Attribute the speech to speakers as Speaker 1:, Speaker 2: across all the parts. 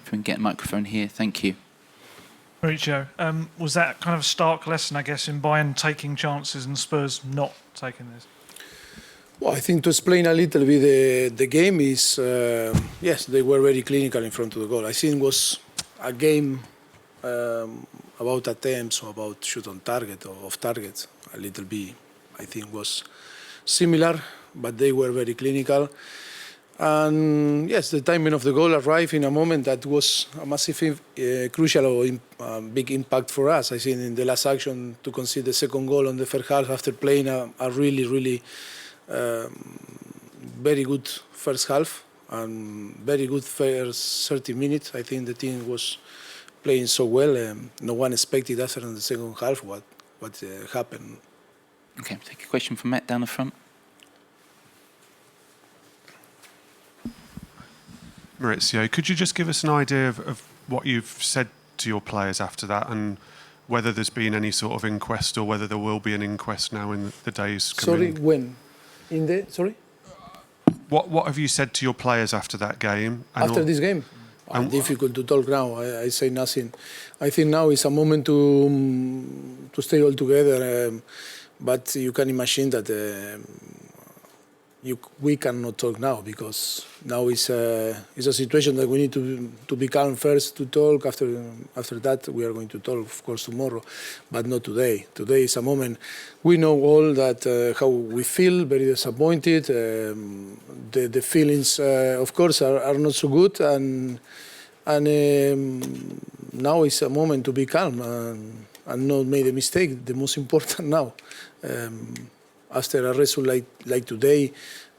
Speaker 1: If we can get a microphone here, thank you.
Speaker 2: Mauricio, was that kind of a stark lesson, I guess, in Bayern taking chances and Spurs not taking this?
Speaker 3: Well, I think to explain a little bit the game is, yes, they were very clinical in front of the goal. I think it was a game about attempts or about shoot on target or off targets. A little bit, I think, was similar, but they were very clinical. And yes, the timing of the goal arrived in a moment that was a massive, crucial or big impact for us. I think in the last action to concede the second goal on the first half after playing a really very good first half and very good first 30 minutes. I think the team was playing so well. No one expected after in the second half what happened.
Speaker 1: Okay, take a question from Matt down the front.
Speaker 4: Mauricio, could you just give us an idea of what you've said to your players after that and whether there's been any sort of inquest or whether there will be an inquest now in the days coming?
Speaker 3: Sorry, when? Sorry?
Speaker 4: What have you said to your players after that game?
Speaker 3: After this game? Difficult to talk now. I say nothing. I think now is a moment to stay all together. But you can imagine that we cannot talk now because now it's a situation that we need to be calm first to talk. After that, we are going to talk, of course, tomorrow, but not today. Today is a moment. We know all that how we feel, very disappointed. The feelings, of course, are not so good, and now is a moment to be calm and not make a mistake. The most important now. After a result like today,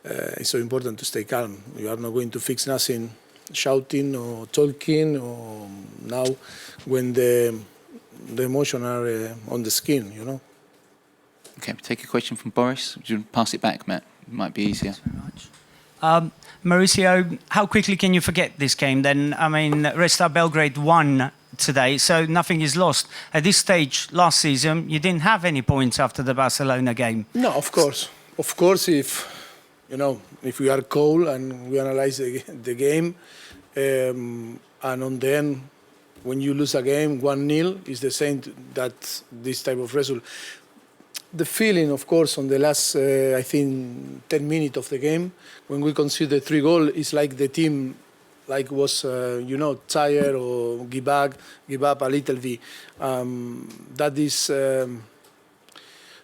Speaker 3: it's so important to stay calm. You are not going to fix nothing shouting or talking or now when the emotions are on the skin, you know.
Speaker 1: Okay, we'll take a question from Boris. Would you pass it back, Matt? It might be easier.
Speaker 5: Thanks very much. Mauricio, how quickly can you forget this game then? I mean, Red Star Belgrade won today, so nothing is lost. At this stage, last season, you didn't have any points after the Barcelona game.
Speaker 3: No, of course. Of course, if we are cold and we analyze the game, and on the end, when you lose a game 1-0, is the same that this type of result. The feeling, of course, on the last, I think, 10 minutes of the game, when we conceded 3 goals, is like the team was, tired or give up a little bit. That is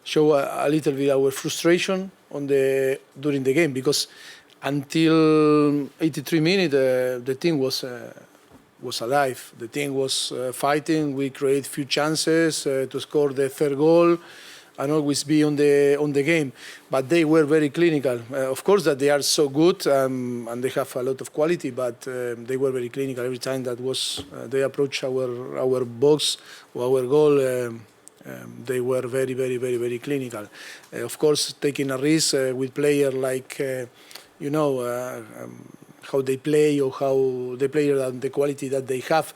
Speaker 3: show a little bit our frustration during the game because until 83 minutes the team was alive. The team was fighting. We created few chances to score the third goal and always be on the game. But they were very clinical. Of course that they are so good and they have a lot of quality, but they were very clinical every time that they approached our box or our goal. They were very, very, very, very clinical. Of course, taking a risk with players like, how they play or how the player and the quality that they have.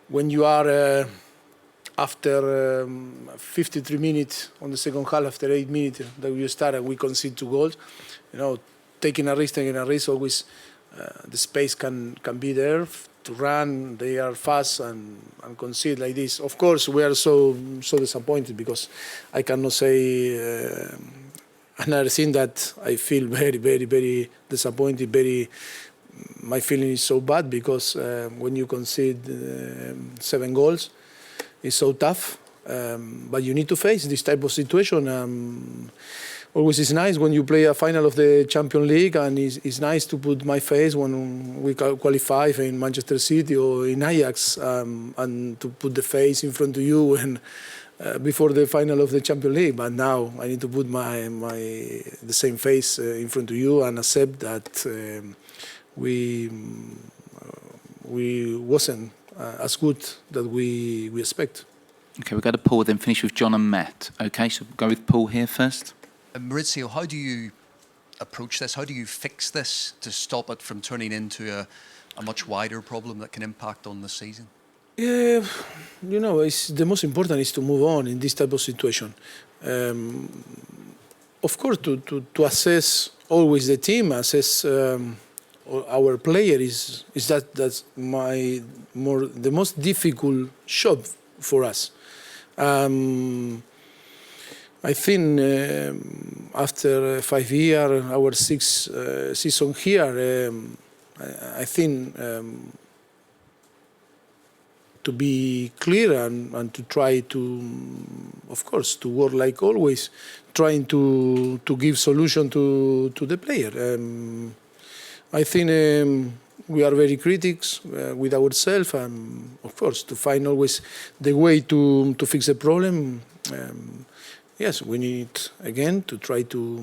Speaker 3: When you are after 53 minutes on the second half, after 8 minutes that we start and we concede 2 goals, taking a risk, always the space can be there to run. They are fast and concede like this. Of course, we are so disappointed because I cannot say another thing that I feel very, very, very disappointed. My feeling is so bad because when you concede 7 goals, it's so tough. But you need to face this type of situation. Always it's nice when you play a final of the Champions League, and it's nice to put my face when we qualify in Manchester City or in Ajax, and to put the face in front of you when before the final of the Champions League. But now I need to put the same face in front of you and accept that we wasn't as good that we expect.
Speaker 1: Okay, we'll go to Paul, then finish with John and Matt. Okay, so we'll go with Paul here first.
Speaker 6: Mauricio, how do you approach this? How do you fix this to stop it from turning into a much wider problem that can impact on the season?
Speaker 3: Yeah, it's the most important is to move on in this type of situation. Of course, to assess always the team, assess our player is that's the most difficult job for us. I think after 5 years, our sixth season here, I think to be clear and to try to, of course, to work like always, trying to give solution to the player. I think we are very critics with ourselves, and of course, to find always the way to fix the problem. Yes, we need again to try to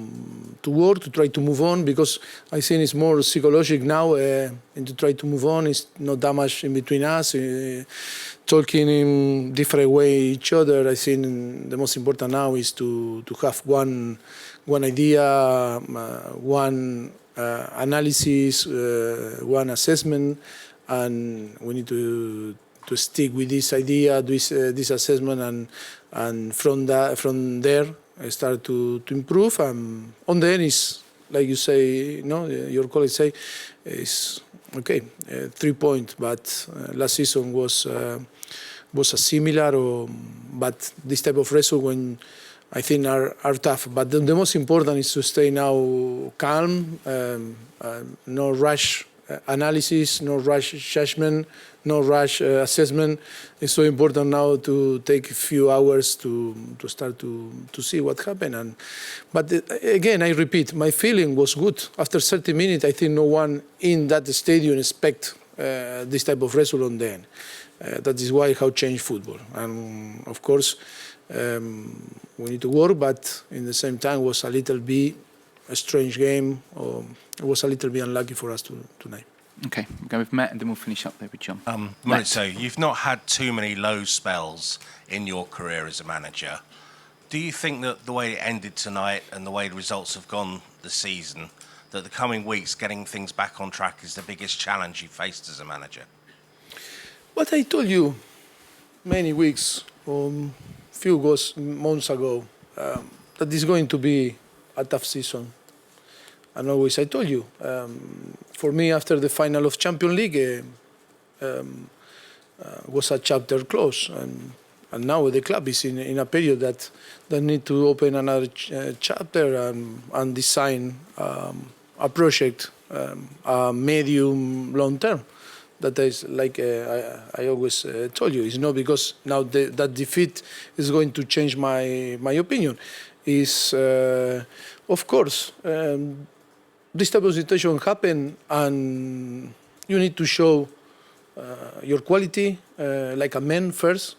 Speaker 3: work, to try to move on, because I think it's more psychological now, and to try to move on. It's not that much in between us, talking in different way each other. I think the most important now is to have one idea, one analysis, one assessment, and we need to stick with this idea, this assessment, and from there start to improve. On the end is, like you say, your colleagues say, is okay, 3 points, but last season was a similar, but this type of result when I think are tough. But the most important is to stay now calm, no rush analysis, no rush judgment, no rush assessment. It's so important now to take a few hours to start to see what happened. But again, I repeat, my feeling was good. After 30 minutes, I think no one in that stadium expect this type of result on the end. That is why how change football. And of course, we need to work, but in the same time, was a little bit a strange game, or it was a little bit unlucky for us tonight.
Speaker 1: Okay, we'll go with Matt and then we'll finish up there with John.
Speaker 7: Mauricio, you've not had too many low spells in your career as a manager. Do you think that the way it ended tonight and the way the results have gone this season, that the coming weeks getting things back on track is the biggest challenge you faced as a manager?
Speaker 3: What I told you many weeks, few months ago, that is going to be a tough season. And always I told you, for me after the final of Champions League was a chapter close, and now the club is in a period that need to open another chapter and design a project, a medium long term. That is like I always told you, it's not because now that defeat is going to change my opinion. Is of course. This type of situation happen, and you need to show your quality like a man first,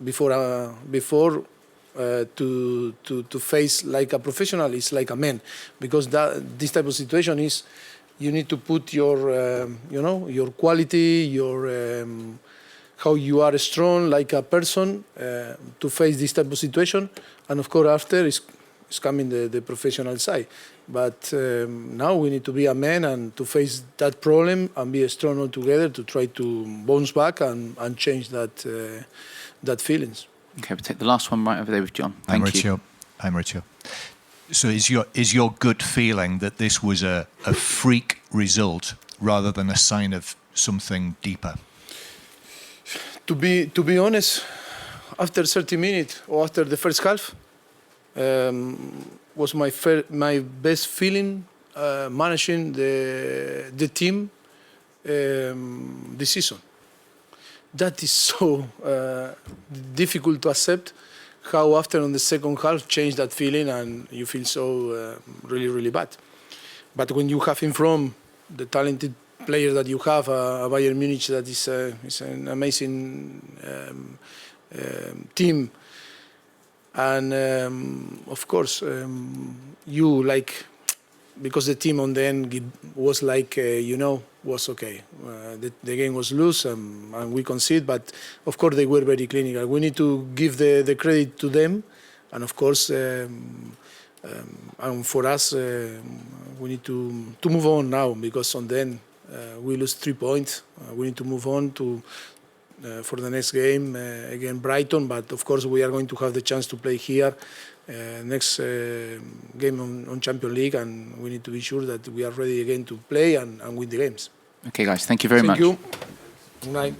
Speaker 3: before to face like a professional is like a man, because this type of situation is you need to put your your quality, your how you are strong like a person to face this type of situation, and of course after is coming the professional side. But now we need to be a man and to face that problem and be strong all together to try to bounce back and change that feelings.
Speaker 1: Okay, we'll take the last one right over there with John. Thank you.
Speaker 8: Hi, Mauricio. So is your gut feeling that this was a freak result rather than a sign of something deeper?
Speaker 3: To be honest, after 30 minutes or after the first half, was my best feeling managing the team this season. That is so difficult to accept, how after on the second half change that feeling and you feel so really, really bad. But when you have in front the talented player that you have, a Bayern Munich that is an amazing team, and of course you like, because the team on the end was like was okay. The game was loose and we conceded, but of course they were very clinical. We need to give the credit to them, and of course and for us we need to move on now, because on the end we lose 3 points. We need to move on to for the next game against Brighton. But of course, we are going to have the chance to play here next game on Champions League, and we need to be sure that we are ready again to play and win the games.
Speaker 1: Okay, guys, thank you very much.
Speaker 3: Thank you. Good night.